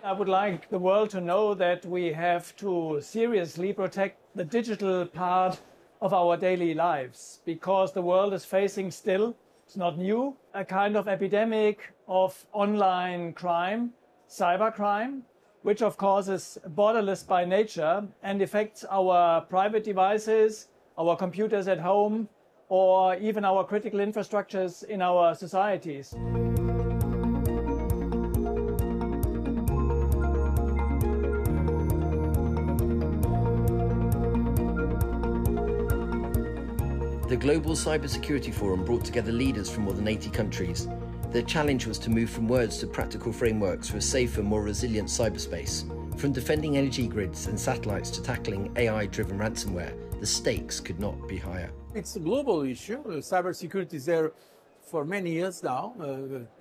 I would like the world to know that we have to seriously protect the digital part of our daily lives, because the world is facing still, it's not new, a kind of epidemic of online crime, cybercrime, which of course is borderless by nature and affects our private devices, our computers at home, or even our critical infrastructures in our societies. The Global Cybersecurity Forum brought together leaders from more than 80 countries. Their challenge was to move from words to practical frameworks for a safer, more resilient cyberspace. From defending energy grids and satellites to tackling AI-driven ransomware, the stakes could not be higher. It's a global issue. Cybersecurity is there for many years now,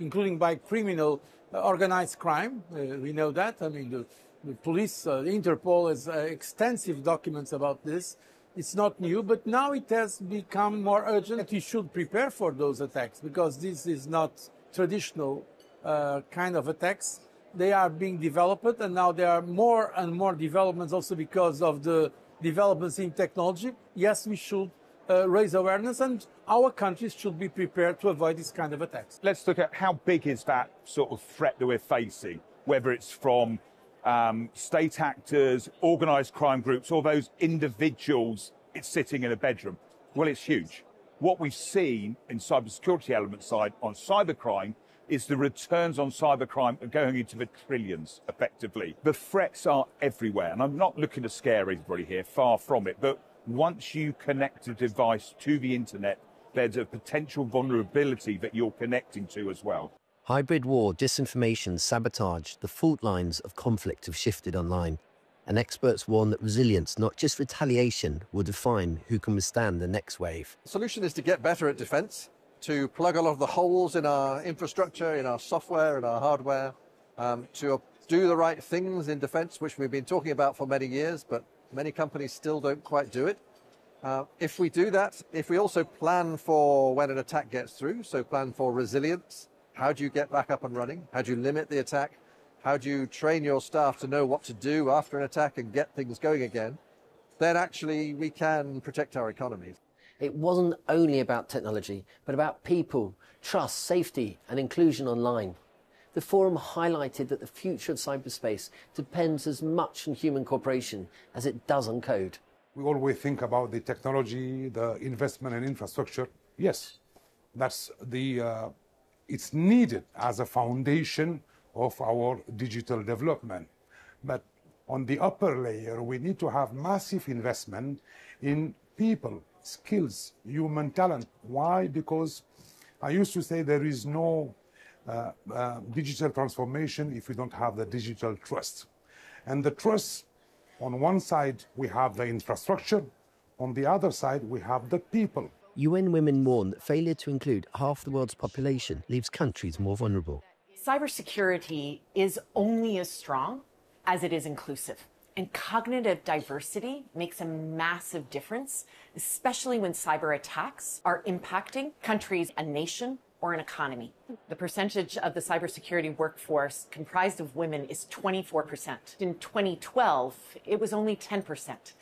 including by criminal organized crime. We know that. I mean, the police, Interpol has extensive documents about this. It's not new, but now it has become more urgent. We should prepare for those attacks, because this is not traditional kind of attacks. They are being developed, and now there are more and more developments also because of the developments in technology. Yes, we should raise awareness, and our countries should be prepared to avoid this kind of attacks. Let's look at how big is that sort of threat that we're facing, whether it's from state actors, organised crime groups, or those individuals it's sitting in a bedroom. Well, it's huge. What we've seen in cybersecurity element side on cybercrime is the returns on cybercrime are going into the trillions, effectively. The threats are everywhere, and I'm not looking to scare everybody here, far from it, but once you connect a device to the internet, there's a potential vulnerability that you're connecting to as well. Hybrid war, disinformation, sabotage, the fault lines of conflict have shifted online. And experts warn that resilience, not just retaliation, will define who can withstand the next wave. The solution is to get better at defense, to plug a lot of the holes in our infrastructure, in our software, in our hardware, to do the right things in defense, which we've been talking about for many years, but many companies still don't quite do it. If we do that, if we also plan for when an attack gets through, so plan for resilience, how do you get back up and running? How do you limit the attack? How do you train your staff to know what to do after an attack and get things going again? Then actually we can protect our economies. It wasn't only about technology, but about people, trust, safety, and inclusion online. The forum highlighted that the future of cyberspace depends as much on human cooperation as it does on code. We always think about the technology, the investment in infrastructure. Yes, that's it's needed as a foundation of our digital development. But on the upper layer, we need to have massive investment in people, skills, human talent. Why? Because I used to say there is no digital transformation if we don't have the digital trust. And the trust, on one side, we have the infrastructure. On the other side, we have the people. UN Women warn that failure to include half the world's population leaves countries more vulnerable. Cybersecurity is only as strong as it is inclusive. And cognitive diversity makes a massive difference, especially when cyber attacks are impacting countries, a nation, or an economy. The percentage of the cybersecurity workforce comprised of women is 24%. In 2012, it was only 10%.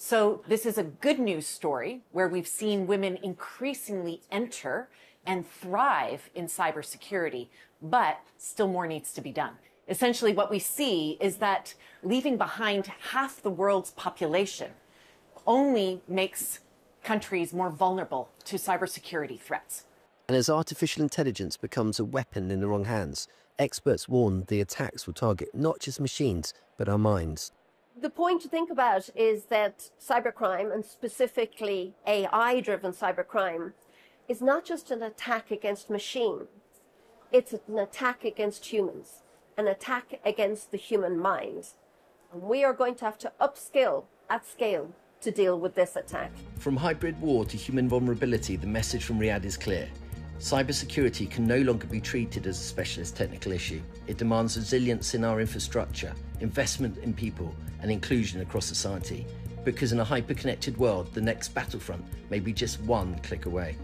So this is a good news story where we've seen women increasingly enter and thrive in cybersecurity, but still more needs to be done. Essentially, what we see is that leaving behind half the world's population only makes countries more vulnerable to cybersecurity threats. And as artificial intelligence becomes a weapon in the wrong hands, experts warn the attacks will target not just machines, but our minds. The point to think about is that cybercrime, and specifically AI-driven cybercrime, is not just an attack against machines. It's an attack against humans, an attack against the human mind. And we are going to have to upskill at scale to deal with this attack. From hybrid war to human vulnerability, the message from Riad is clear. Cybersecurity can no longer be treated as a specialist technical issue. It demands resilience in our infrastructure, investment in people, and inclusion across society. Because in a hyper-connected world, the next battlefront may be just one click away.